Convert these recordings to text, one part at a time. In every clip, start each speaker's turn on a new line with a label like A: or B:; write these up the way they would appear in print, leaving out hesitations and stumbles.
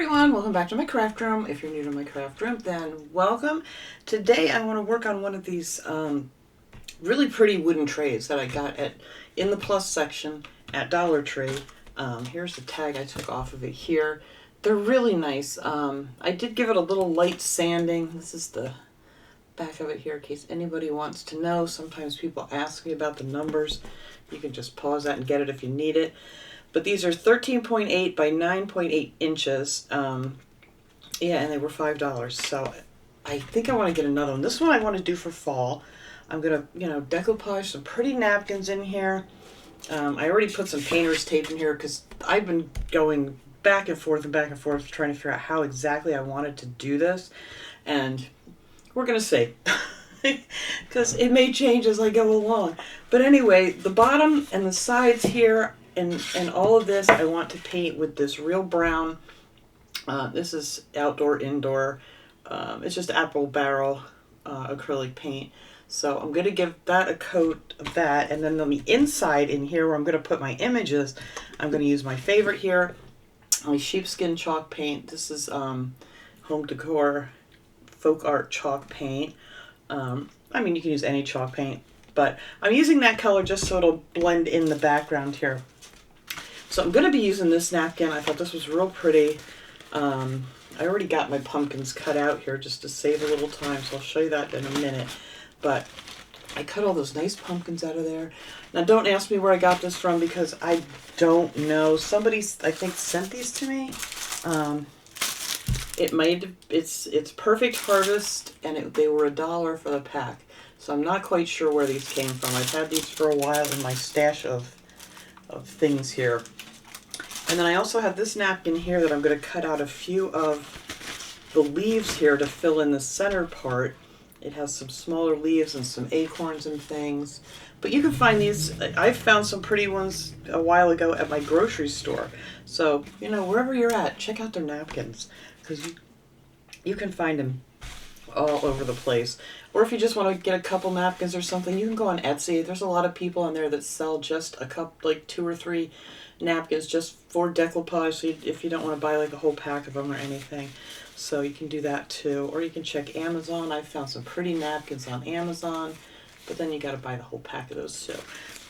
A: everyone, welcome back to my craft room. If you're new to my craft room, then welcome. Today I want to work on one of these really pretty wooden trays that I got in the plus section at Dollar Tree. Here's the tag I took off of it here. They're really nice. I did give it a little light sanding. This is the back of it here in case anybody wants to know. Sometimes people ask me about the numbers. You can just pause that and get it if you need it. But these are 13.8 by 9.8 inches. Yeah, and they were $5. So I think I want to get another one. This one I want to do for fall. I'm going to, decoupage some pretty napkins in here. I already put some painter's tape in here because I've been going back and forth trying to figure out how exactly I wanted to do this. And we're going to see. Because it may change as I go along. But anyway, the bottom and the sides here and all of this I want to paint with this real brown. This is outdoor, indoor. It's just apple barrel acrylic paint. So I'm going to give that a coat of that. And then on the inside in here where I'm going to put my images, I'm going to use my favorite here, my sheepskin chalk paint. This is Home Decor Folk Art chalk paint. I mean, you can use any chalk paint, but I'm using that color just so it'll blend in the background here. So I'm going to be using this napkin. I thought this was real pretty. I already got my pumpkins cut out here just to save a little time, so I'll show you that in a minute. But I cut all those nice pumpkins out of there. Now, don't ask me where I got this from because I don't know. Somebody, I think, sent these to me. It's Perfect Harvest, and they were $1 for the pack. So I'm not quite sure where these came from. I've had these for a while in my stash of things here. And then I also have this napkin here that I'm going to cut out a few of the leaves here to fill in the center part. It has some smaller leaves and some acorns and things. But you can find these. I found some pretty ones a while ago at my grocery store. So, wherever you're at, check out their napkins. Because you can find them all over the place. Or if you just want to get a couple napkins or something, you can go on Etsy. There's a lot of people on there that sell just a couple, like 2 or 3 napkins just for decoupage. So if you don't want to buy like a whole pack of them or anything. So you can do that too. Or you can check Amazon. I found some pretty napkins on Amazon. But then you got to buy the whole pack of those too.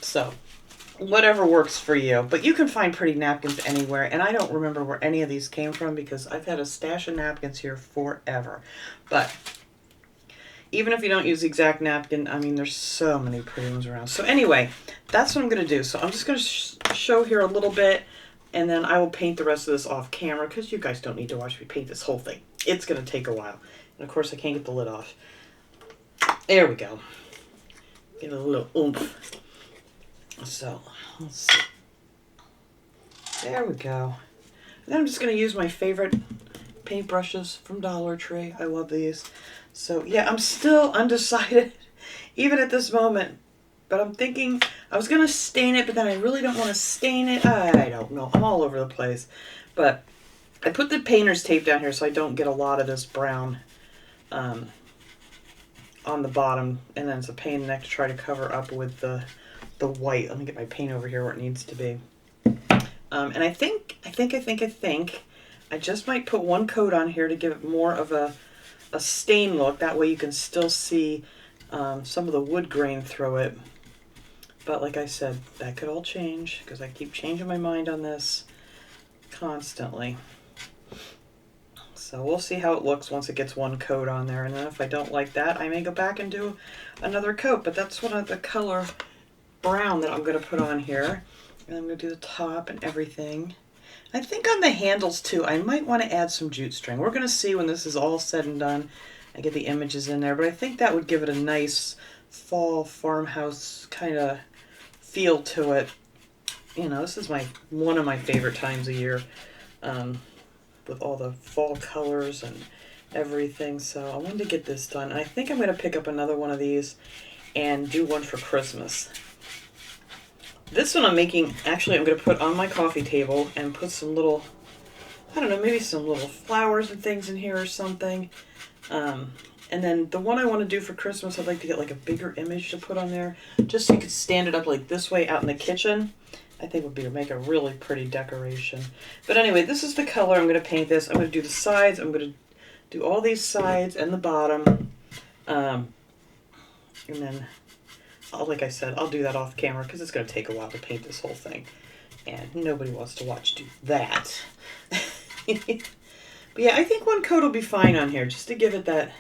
A: So whatever works for you. But you can find pretty napkins anywhere. And I don't remember where any of these came from because I've had a stash of napkins here forever. But even if you don't use the exact napkin, I mean, there's so many pretty ones around. So anyway, that's what I'm going to do. So I'm just going to show here a little bit, and then I will paint the rest of this off camera because you guys don't need to watch me paint this whole thing. It's going to take a while. And of course, I can't get the lid off. There we go. Get a little oomph. So, let's see. There we go. And then I'm just going to use my favorite paintbrushes from Dollar Tree. I love these. So, yeah, I'm still undecided, even at this moment. But I'm thinking I was going to stain it, but then I really don't want to stain it. I don't know. I'm all over the place. But I put the painter's tape down here so I don't get a lot of this brown on the bottom. And then it's a pain in the neck to try to cover up with the white. Let me get my paint over here where it needs to be. And I think I just might put one coat on here to give it more of a stain look. That way you can still see some of the wood grain through it. But like I said, that could all change because I keep changing my mind on this constantly. So we'll see how it looks once it gets one coat on there. And then if I don't like that, I may go back and do another coat. But that's one of the color brown that I'm going to put on here. And I'm going to do the top and everything. I think on the handles too, I might want to add some jute string. We're going to see when this is all said and done. I get the images in there, but I think that would give it a nice fall farmhouse kind of feel to it. This is one of my favorite times of year with all the fall colors and everything. So I wanted to get this done. And I think I'm going to pick up another one of these and do one for Christmas. This one I'm making, actually I'm going to put on my coffee table and put some little, I don't know, maybe some little flowers and things in here or something. And then the one I want to do for Christmas, I'd like to get like a bigger image to put on there, just so you could stand it up like this way out in the kitchen. I think would be to make a really pretty decoration. But anyway, this is the color I'm going to paint this. I'm going to do the sides. I'm going to do all these sides and the bottom. And then, like I said, I'll do that off camera because it's going to take a while to paint this whole thing. And nobody wants to watch do that. But yeah, I think one coat will be fine on here just to give it that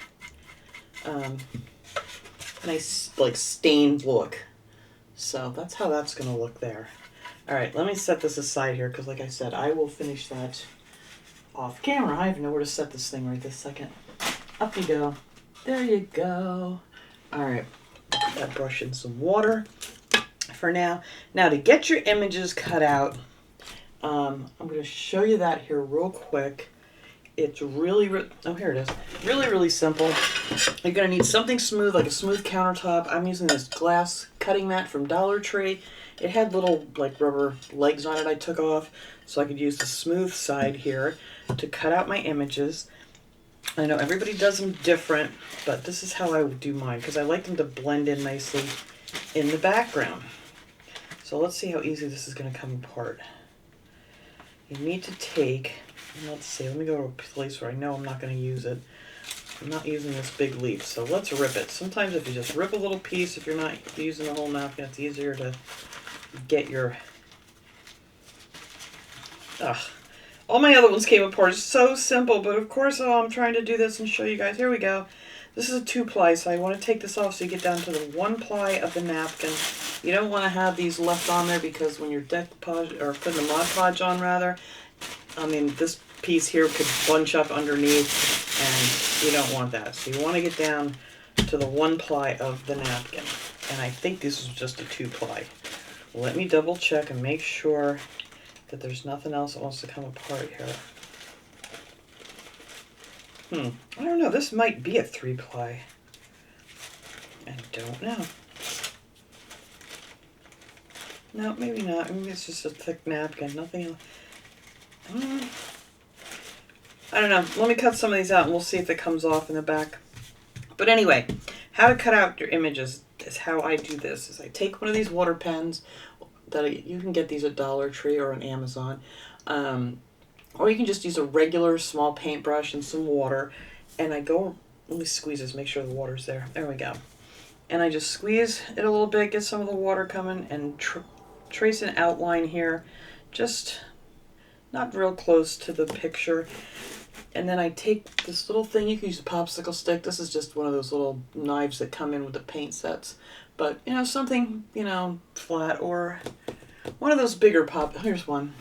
A: nice, like, stained look. So that's how that's going to look there. All right, let me set this aside here because, like I said, I will finish that off camera. I have nowhere to set this thing right this second. Up you go. There you go. All right, put that brush in some water for now. Now, to get your images cut out, I'm going to show you that here real quick. It's really, oh, here it is. Really, really simple. You're going to need something smooth, like a smooth countertop. I'm using this glass cutting mat from Dollar Tree. It had little, like, rubber legs on it I took off, so I could use the smooth side here to cut out my images. I know everybody does them different, but this is how I would do mine, because I like them to blend in nicely in the background. So let's see how easy this is going to come apart. You need to take, let's see, let me go to a place where I know I'm not going to use it. I'm not using this big leaf, so let's rip it. Sometimes if you just rip a little piece, if you're not using the whole napkin, it's easier to get your... All my other ones came apart. It's so simple, but of course, I'm trying to do this and show you guys. Here we go. This is a 2-ply, so I want to take this off so you get down to the 1-ply of the napkin. You don't want to have these left on there because when you're decoupage, or putting the Mod Podge on rather, I mean, this piece here could bunch up underneath, and you don't want that. So you want to get down to the 1-ply of the napkin. And I think this is just a 2-ply. Let me double check and make sure that there's nothing else that wants to come apart here. I don't know. This might be a 3-ply. I don't know. No, maybe not. Maybe it's just a thick napkin. Nothing else. I don't know. Let me cut some of these out and we'll see if it comes off in the back. But anyway, how to cut out your images is how I do this. Is I take one of these water pens that you can get these at Dollar Tree or on Amazon. Or you can just use a regular small paintbrush and some water. And I go, let me squeeze this, make sure the water's there. There we go. And I just squeeze it a little bit, get some of the water coming, and trace an outline here. Just not real close to the picture. And then I take this little thing, you can use a popsicle stick. This is just one of those little knives that come in with the paint sets. But, you know, something, you know, flat, or one of those bigger here's one.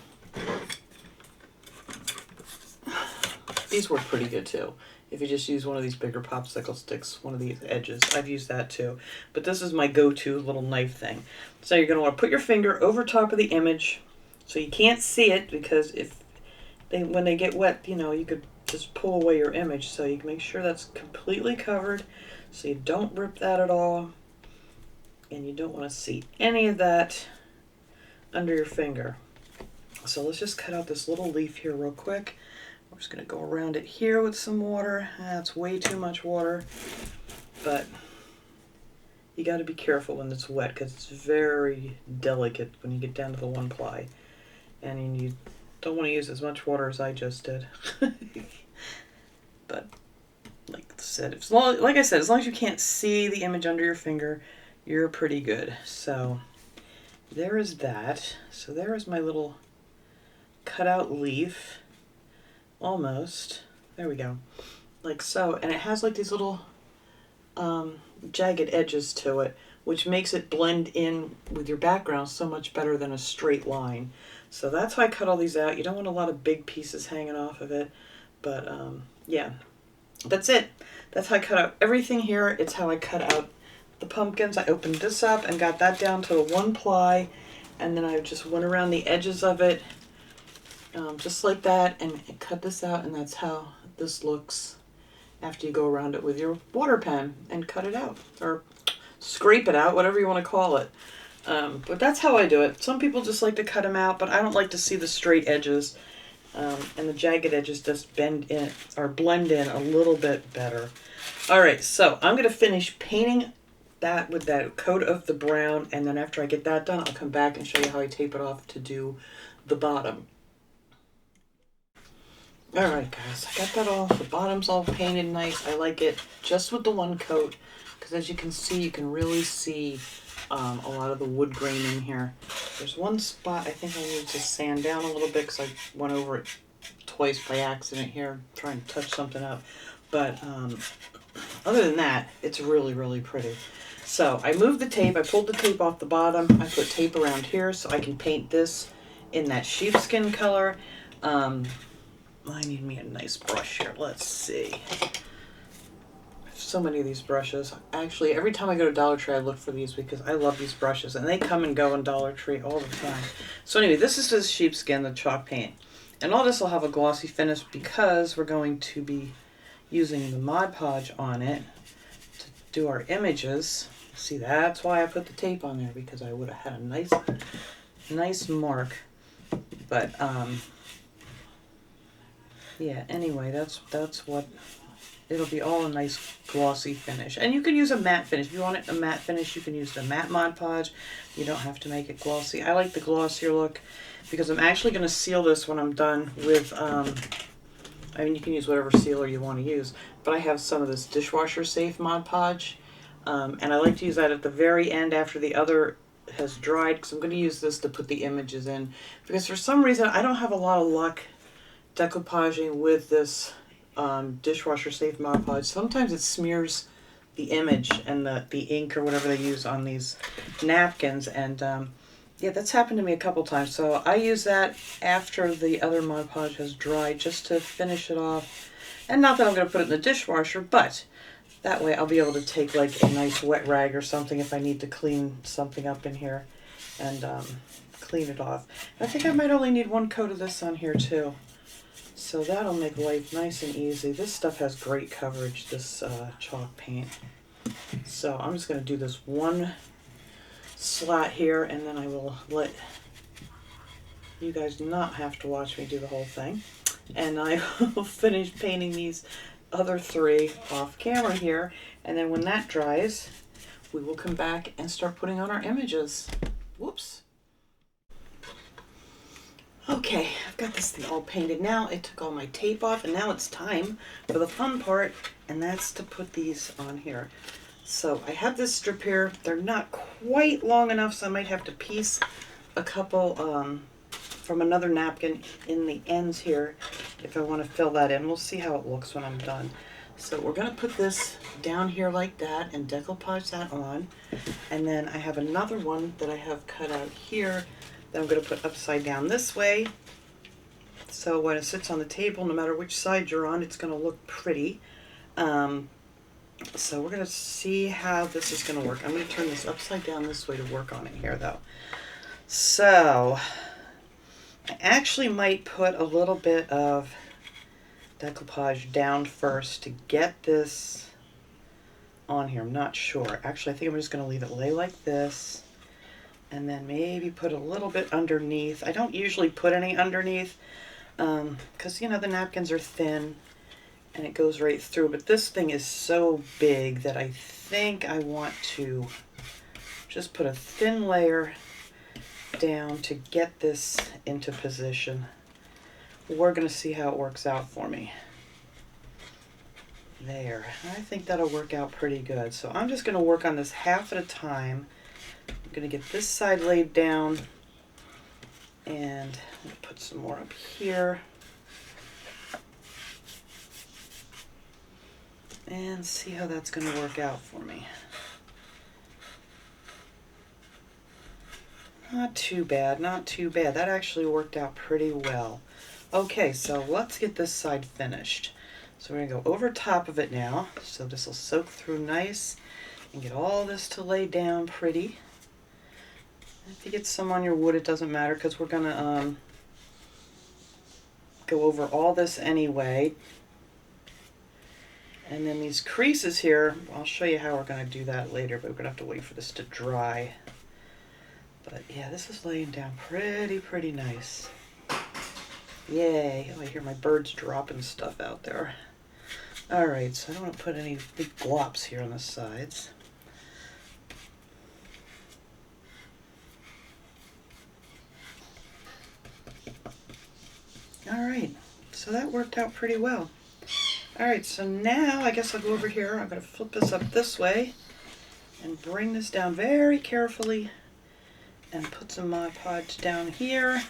A: These work pretty good too. If you just use one of these bigger popsicle sticks, one of these edges. I've used that too. But this is my go-to little knife thing. So you're going to want to put your finger over top of the image so you can't see it, because when they get wet, you know, you could just pull away your image. So you can make sure that's completely covered so you don't rip that at all. And you don't want to see any of that under your finger. So let's just cut out this little leaf here real quick. We're just going to go around it here with some water. That's way too much water. But you got to be careful when it's wet because it's very delicate when you get down to the 1-ply. And you don't want to use as much water as I just did. But like I said, as long as you can't see the image under your finger, you're pretty good. So there is that. So there is my little cutout leaf. Almost. There we go. Like so. And it has like these little jagged edges to it, which makes it blend in with your background so much better than a straight line. So that's how I cut all these out. You don't want a lot of big pieces hanging off of it. But yeah, that's it. That's how I cut out everything here. It's how I cut out the pumpkins. I opened this up and got that down to a 1-ply. And then I just went around the edges of it. Just like that, and cut this out, and that's how this looks after you go around it with your water pen and cut it out, or scrape it out, whatever you want to call it. But that's how I do it. Some people just like to cut them out, but I don't like to see the straight edges, and the jagged edges just bend in or blend in a little bit better. All right, so I'm going to finish painting that with that coat of the brown, and then after I get that done, I'll come back and show you how I tape it off to do the bottom. Alright guys, I got that all, the bottom's all painted nice. I like it just with the one coat, because as you can see, you can really see a lot of the wood grain in here. There's one spot I think I need to sand down a little bit because I went over it twice by accident here, trying to touch something up. But other than that, it's really, really pretty. So I moved the tape, I pulled the tape off the bottom, I put tape around here so I can paint this in that sheepskin color. I need me a nice brush here. Let's see. I have so many of these brushes. Actually, every time I go to Dollar Tree, I look for these because I love these brushes, and they come and go in Dollar Tree all the time. So anyway, this is just sheepskin, the chalk paint. And all this will have a glossy finish because we're going to be using the Mod Podge on it to do our images. See, that's why I put the tape on there, because I would have had a nice mark. But yeah, anyway, that's what, it'll be all a nice glossy finish. And you can use a matte finish. If you want it a matte finish, you can use the matte Mod Podge. You don't have to make it glossy. I like the glossier look because I'm actually going to seal this when I'm done with, I mean, you can use whatever sealer you want to use, but I have some of this dishwasher safe Mod Podge, and I like to use that at the very end after the other has dried, because I'm going to use this to put the images in, because for some reason I don't have a lot of luck decoupaging with this dishwasher safe Mod Podge. Sometimes it smears the image and the ink or whatever they use on these napkins, and yeah, that's happened to me a couple times. So I use that after the other Mod Podge has dried just to finish it off. And not that I'm going to put it in the dishwasher, but that way I'll be able to take like a nice wet rag or something if I need to clean something up in here and clean it off. And I think I might only need one coat of this on here too. So that'll make life nice and easy. This stuff has great coverage, this chalk paint. So I'm just going to do this one slat here, and then I will let you guys not have to watch me do the whole thing. And I will finish painting these other three off camera here, and then when that dries, we will come back and start putting on our images. Whoops. Okay, I've got this thing all painted now. I took all my tape off, and now it's time for the fun part, and that's to put these on here. So I have this strip here. They're not quite long enough, so I might have to piece a couple from another napkin in the ends here if I want to fill that in. We'll see how it looks when I'm done. So we're going to put this down here like that and decoupage that on. And then I have another one that I have cut out here that I'm going to put upside down this way. So when it sits on the table, no matter which side you're on, it's going to look pretty. So we're going to see how this is going to work. I'm going to turn this upside down this way to work on it here though. So I actually might put a little bit of decoupage down first to get this on here. I'm not sure. Actually, I think I'm just going to leave it lay like this, and then maybe put a little bit underneath. I don't usually put any underneath because, you know, the napkins are thin and it goes right through, but this thing is so big that I think I want to just put a thin layer down to get this into position. We're going to see how it works out for me. There. I think that'll work out pretty good. So I'm just going to work on this half at a time. I'm going to get this side laid down, and put some more up here. And see how that's going to work out for me. Not too bad, not too bad. That actually worked out pretty well. Okay, so let's get this side finished. So we're going to go over top of it now. So this will soak through nice and get all this to lay down pretty. If you get some on your wood, it doesn't matter because we're going to go over all this anyway. And then these creases here, I'll show you how we're going to do that later, but we're going to have to wait for this to dry. But yeah, this is laying down pretty nice. Yay. Oh, I hear my birds dropping stuff out there. Alright, so I don't want to put any big glops here on the sides. All right, so that worked out pretty well. All right, so now I guess I'll go over here. I'm going to flip this up this way and bring this down very carefully and put some Mod Podge down here.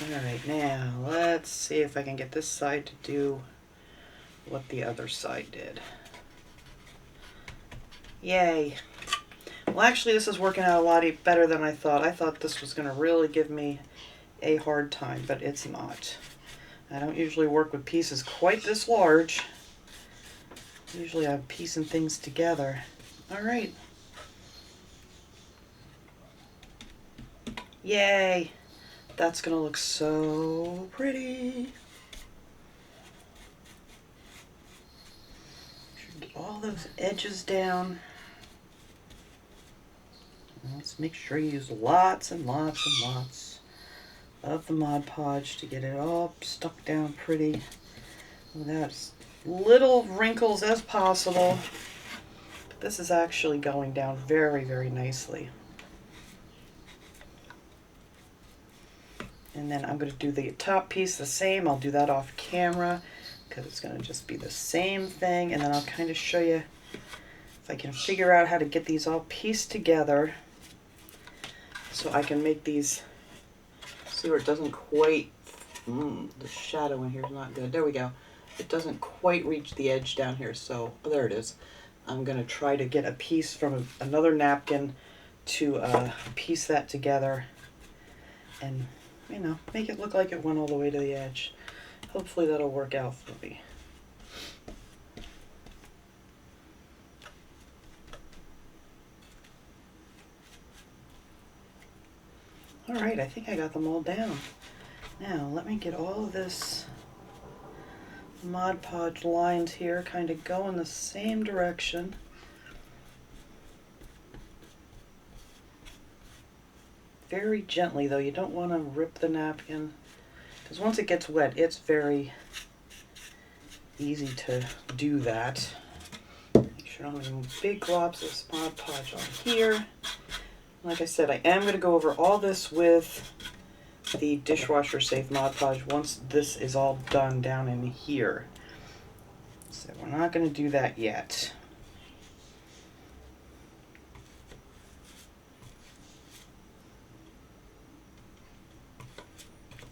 A: All right, now let's see if I can get this side to do what the other side did. Yay. Well, actually, this is working out a lot better than I thought. I thought this was going to really give me a hard time, but it's not. I don't usually work with pieces quite this large. Usually I'm piecing things together. All right. Yay. That's going to look so pretty. Should get all those edges down. Let's make sure you use lots and lots and lots of the Mod Podge to get it all stuck down pretty without as little wrinkles as possible. But this is actually going down very, very nicely. And then I'm going to do the top piece the same. I'll do that off camera because it's going to just be the same thing. And then I'll kind of show you if I can figure out how to get these all pieced together so I can make these. See where it doesn't quite, the shadow in here is not good. There we go. It doesn't quite reach the edge down here, so there it is. I'm going to try to get a piece from another napkin to piece that together and, you know, make it look like it went all the way to the edge. Hopefully that'll work out for me. All right, I think I got them all down. Now, let me get all of this Mod Podge lines here kind of go in the same direction. Very gently, though. You don't want to rip the napkin, because once it gets wet, it's very easy to do that. Make sure I don't have any big globs of Mod Podge on here. Like I said, I am going to go over all this with the dishwasher safe Mod Podge once this is all done down in here. So we're not going to do that yet.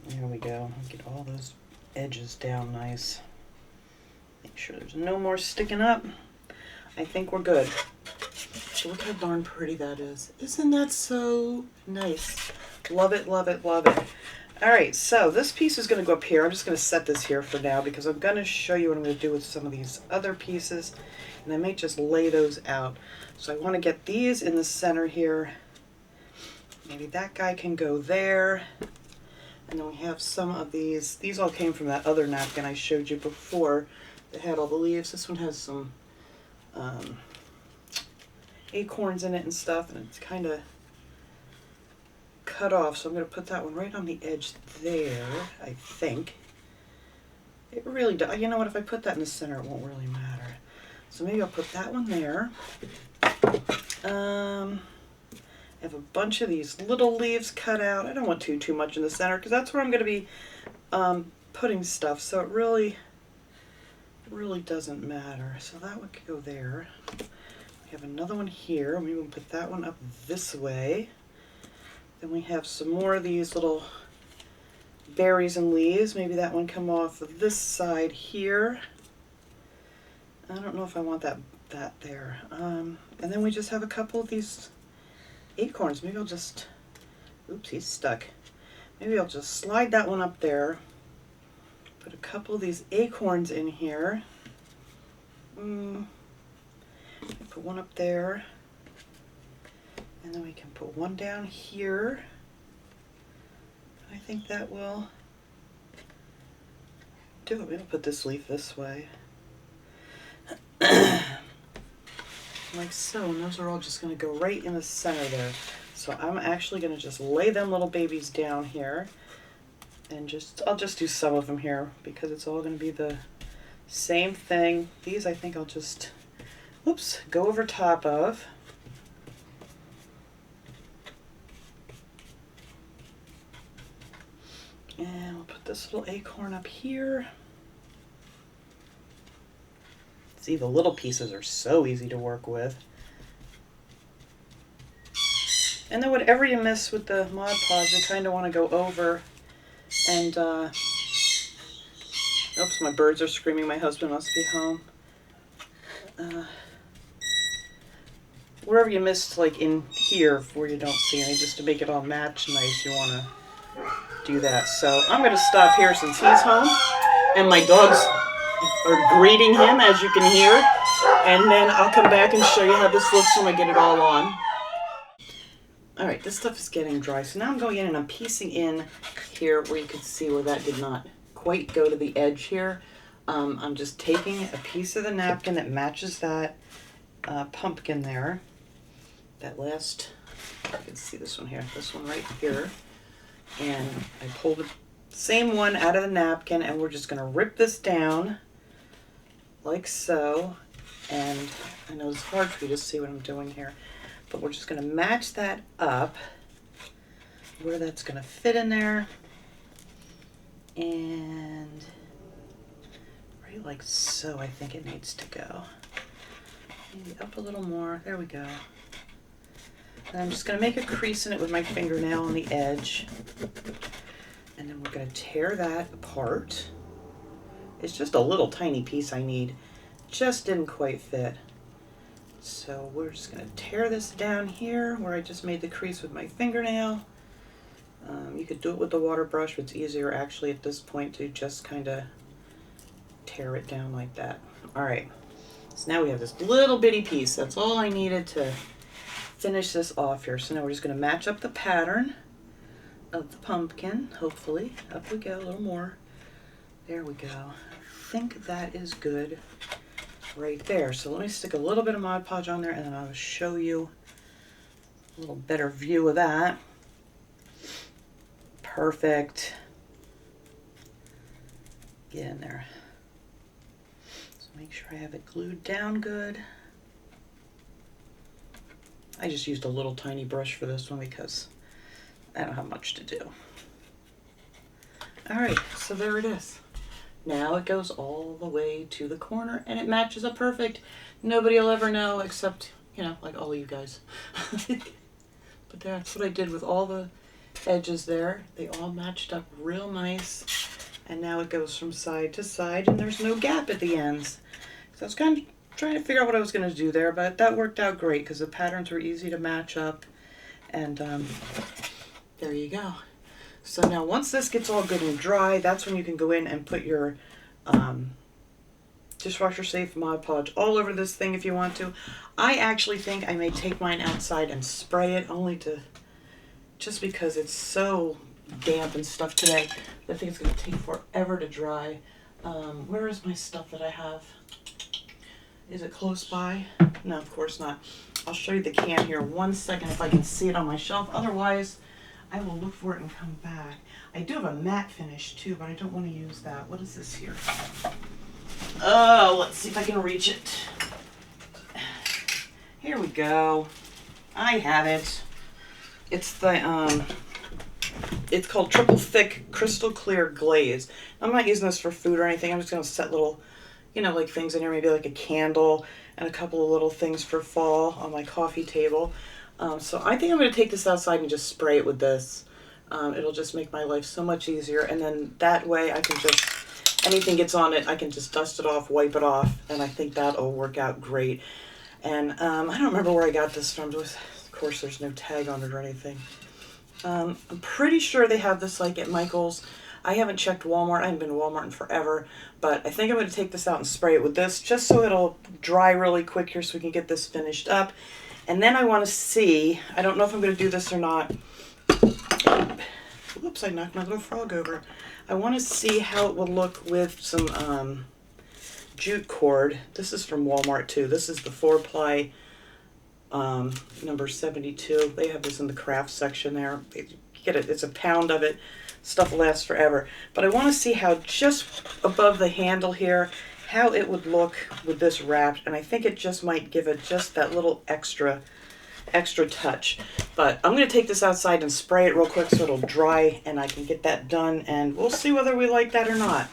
A: There we go. Get all those edges down nice. Make sure there's no more sticking up. I think we're good. So look how darn pretty that is. Isn't that so nice? Love it, love it, love it. All right, so this piece is going to go up here. I'm just going to set this here for now because I'm going to show you what I'm going to do with some of these other pieces. And I may just lay those out. So I want to get these in the center here. Maybe that guy can go there. And then we have some of these. These all came from that other napkin I showed you before that had all the leaves. This one has some acorns in it and stuff, and it's kind of cut off, so I'm going to put that one right on the edge there, I think. It really does. You know what, if I put that in the center, it won't really matter. So maybe I'll put that one there. I have a bunch of these little leaves cut out. I don't want too much in the center because that's where I'm going to be putting stuff, so it really doesn't matter. So that one could go there. We have another one here. Maybe we'll put that one up this way. Then we have some more of these little berries and leaves. Maybe that one come off of this side here. I don't know if I want that there. And then we just have a couple of these acorns. Maybe I'll just, oops, he's stuck. Maybe I'll just slide that one up there. Put a couple of these acorns in here. Put one up there, and then we can put one down here. I think that will do it. We'll put this leaf this way. Like so, and those are all just going to go right in the center there. So I'm actually going to just lay them little babies down here, and I'll just do some of them here because it's all going to be the same thing. These I think I'll just, oops, go over top of. And we'll put this little acorn up here. See, the little pieces are so easy to work with. And then whatever you miss with the Mod Podge, you kind of want to go over and, oops, my birds are screaming. My husband must be home. Wherever you missed, like in here where you don't see any, just to make it all match nice, you want to do that. So I'm going to stop here since he's home. And my dogs are greeting him, as you can hear. And then I'll come back and show you how this looks when I get it all on. Alright, this stuff is getting dry. So now I'm going in and I'm piecing in here where you can see where that did not quite go to the edge here. I'm just taking a piece of the napkin that matches that pumpkin there. That last, you can see this one here, this one right here. And I pulled the same one out of the napkin and we're just going to rip this down like so. And I know it's hard for you to see what I'm doing here, but we're just going to match that up where that's going to fit in there. And right like so, I think it needs to go. Maybe up a little more. There we go. And I'm just going to make a crease in it with my fingernail on the edge. And then we're going to tear that apart. It's just a little tiny piece I need. Just didn't quite fit. So we're just going to tear this down here where I just made the crease with my fingernail. You could do it with the water brush, but it's easier actually at this point to just kind of tear it down like that. All right, so now we have this little bitty piece. That's all I needed to finish this off here. So now we're just going to match up the pattern of the pumpkin, hopefully. Up we go, a little more. There we go. I think that is good right there. So let me stick a little bit of Mod Podge on there and then I'll show you a little better view of that. Perfect. Get in there. So make sure I have it glued down good. I just used a little tiny brush for this one because I don't have much to do. All right, so there it is. Now it goes all the way to the corner and it matches up perfect. Nobody will ever know except, you know, like all of you guys. But that's what I did with all the edges there. They all matched up real nice. And now it goes from side to side and there's no gap at the ends. So I was kind of trying to figure out what I was going to do there, but that worked out great because the patterns were easy to match up. And there you go. So now once this gets all good and dry, that's when you can go in and put your dishwasher safe Mod Podge all over this thing if you want to. I actually think I may take mine outside and spray it just because it's so damp and stuff today. I think it's going to take forever to dry. Where is my stuff that I have? Is it close by? No, of course not. I'll show you the can here 1 second if I can see it on my shelf. Otherwise, I will look for it and come back. I do have a matte finish too, but I don't want to use that. What is this here? Oh, let's see if I can reach it. Here we go. I have it. It's the it's called Triple Thick Crystal Clear Glaze. I'm not using this for food or anything. I'm just going to set little, you know, like things in here, maybe like a candle and a couple of little things for fall on my coffee table. So I think I'm going to take this outside and just spray it with this. It'll just make my life so much easier. And then that way I can just, anything gets on it, I can just dust it off, wipe it off. And I think that'll work out great. And I don't remember where I got this from. Of course, there's no tag on it or anything. I'm pretty sure they have this like at Michael's. I haven't checked Walmart. I haven't been to Walmart in forever. But I think I'm going to take this out and spray it with this just so it'll dry really quick here so we can get this finished up. And then I want to see, I don't know if I'm going to do this or not. Whoops, I knocked my little frog over. I want to see how it will look with some jute cord. This is from Walmart too. This is the 4-ply number 72. They have this in the craft section there. You get it. It's a pound of it. Stuff lasts forever. But I want to see how just above the handle here, how it would look with this wrapped. And I think it just might give it just that little extra extra touch. But I'm going to take this outside and spray it real quick so it'll dry and I can get that done, and we'll see whether we like that or not.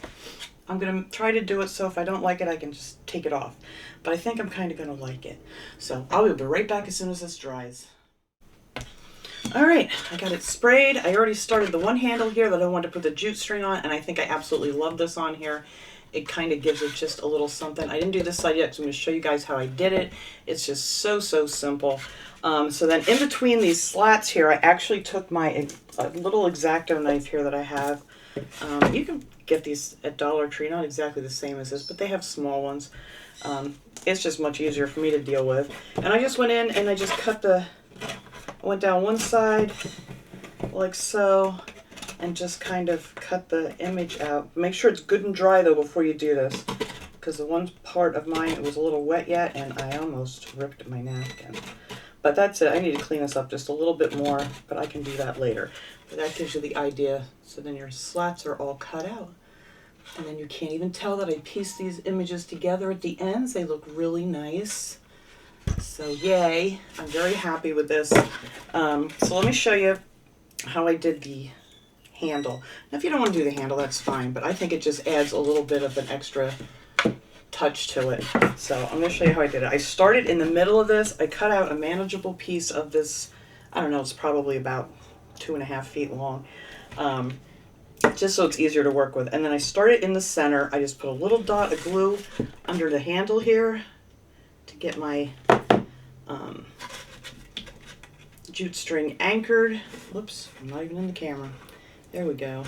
A: I'm going to try to do it so if I don't like it, I can just take it off. But I think I'm kind of going to like it. So I'll be right back as soon as this dries. All right, I got it sprayed. I already started the one handle here that I wanted to put the jute string on, and I think I absolutely love this on here. It kind of gives it just a little something. I didn't do this side yet, so I'm going to show you guys how I did it. It's just so simple. So then in between these slats here, I actually took my little X-Acto knife here that I have. You can get these at Dollar Tree, not exactly the same as this, but they have small ones. It's just much easier for me to deal with. And I just went in and I just went down one side like so, and just kind of cut the image out. Make sure it's good and dry though before you do this, because the one part of mine, it was a little wet yet and I almost ripped my napkin. But that's it. I need to clean this up just a little bit more, but I can do that later. But that gives you the idea. So then your slats are all cut out. And then you can't even tell that I pieced these images together at the ends. They look really nice. So yay, I'm very happy with this. So let me show you how I did the handle. Now if you don't want to do the handle, that's fine, but I think it just adds a little bit of an extra touch to it. So I'm going to show you how I did it. I started in the middle of this. I cut out a manageable piece of this. I don't know, it's probably about 2.5 feet long, just so it's easier to work with. And then I started in the center. I just put a little dot of glue under the handle here to get my jute string anchored. Whoops, I'm not even in the camera. There we go.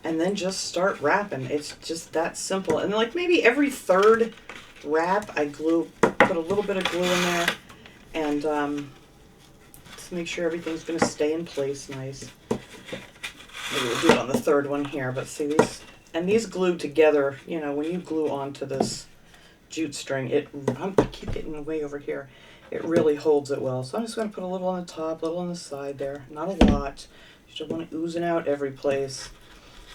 A: And then just start wrapping. It's just that simple. And like maybe every third wrap, I put a little bit of glue in there, and just make sure everything's going to stay in place nice. Maybe we'll do it on the third one here. But see these glue together. You know, when you glue onto this jute string, I keep getting way over here. It really holds it well. So I'm just going to put a little on the top, a little on the side there. Not a lot. You don't want it oozing out every place.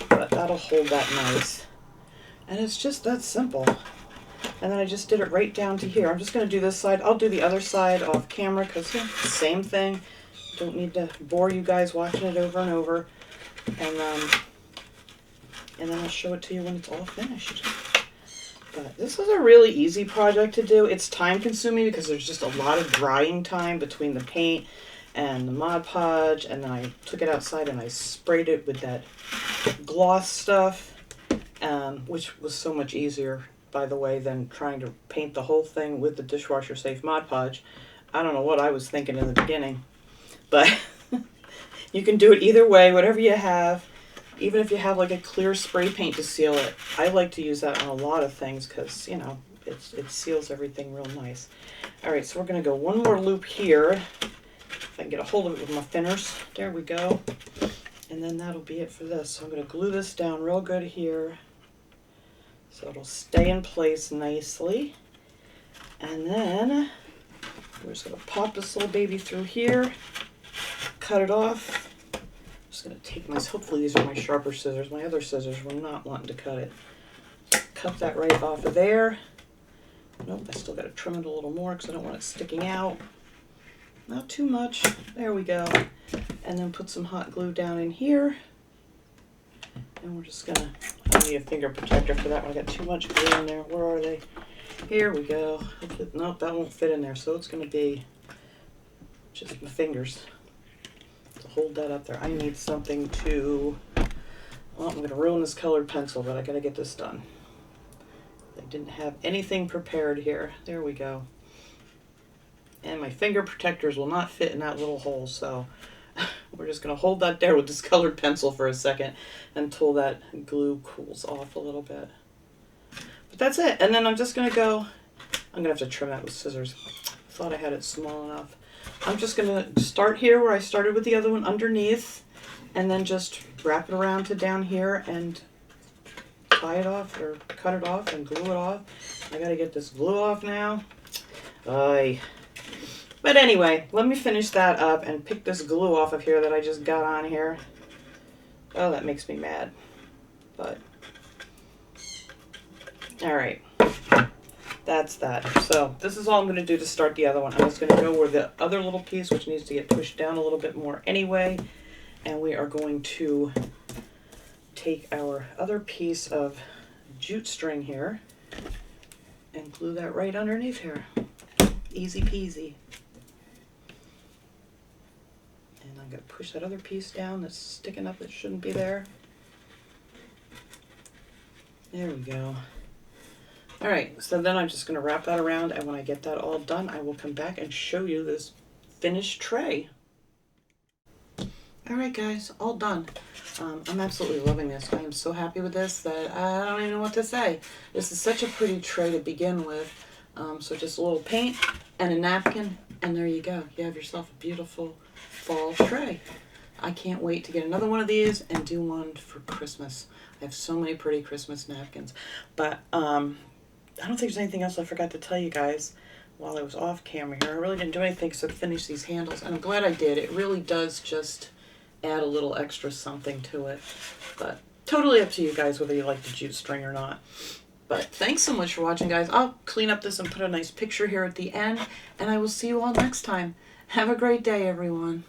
A: But that'll hold that nice. And it's just that simple. And then I just did it right down to here. I'm just going to do this side. I'll do the other side off camera because yeah, same thing. Don't need to bore you guys watching it over and over. And then I'll show it to you when it's all finished. But this is a really easy project to do. It's time consuming because there's just a lot of drying time between the paint and the Mod Podge, and then I took it outside and I sprayed it with that gloss stuff, which was so much easier, by the way, than trying to paint the whole thing with the dishwasher safe Mod Podge. I don't know what I was thinking in the beginning, but you can do it either way, whatever you have. Even if you have like a clear spray paint to seal it, I like to use that on a lot of things because, you know, it seals everything real nice. All right, so we're going to go one more loop here. If I can get a hold of it with my thinners. There we go. And then that'll be it for this. So I'm going to glue this down real good here so it'll stay in place nicely. And then we're just going to pop this little baby through here, cut it off. Just going to take hopefully these are my sharper scissors. My other scissors were not wanting to cut it. Cut that right off of there. Nope, I still got to trim it a little more because I don't want it sticking out. Not too much. There we go. And then put some hot glue down in here. And we're just going to, I need a finger protector for that one. I got too much glue in there. Where are they? Here we go. Nope, that won't fit in there. So it's going to be just my fingers to hold that up there. I need something to, well, I'm going to ruin this colored pencil, but I got to get this done. I didn't have anything prepared here. There we go. And my finger protectors will not fit in that little hole, so we're just going to hold that there with this colored pencil for a second until that glue cools off a little bit. But that's it. And then I'm just going to go, I'm going to have to trim that with scissors. I thought I had it small enough. I'm just going to start here where I started with the other one underneath, and then just wrap it around to down here and tie it off or cut it off and glue it off. I got to get this glue off now. But anyway, let me finish that up and pick this glue off of here that I just got on here. Oh, that makes me mad. But, all right. that's that. So this is all I'm going to do to start the other one. I'm just going to go over the other little piece, which needs to get pushed down a little bit more anyway. And we are going to take our other piece of jute string here and glue that right underneath here. Easy peasy. And I'm going to push that other piece down that's sticking up that shouldn't be there. There we go. All right, so then I'm just going to wrap that around, and when I get that all done, I will come back and show you this finished tray. All right, guys, all done. I'm absolutely loving this. I am so happy with this that I don't even know what to say. This is such a pretty tray to begin with. So just a little paint and a napkin, and there you go. You have yourself a beautiful fall tray. I can't wait to get another one of these and do one for Christmas. I have so many pretty Christmas napkins. But I don't think there's anything else I forgot to tell you guys while I was off camera here. I really didn't do anything except finish these handles, and I'm glad I did. It really does just add a little extra something to it. But totally up to you guys whether you like the jute string or not. But thanks so much for watching, guys. I'll clean up this and put a nice picture here at the end, and I will see you all next time. Have a great day, everyone.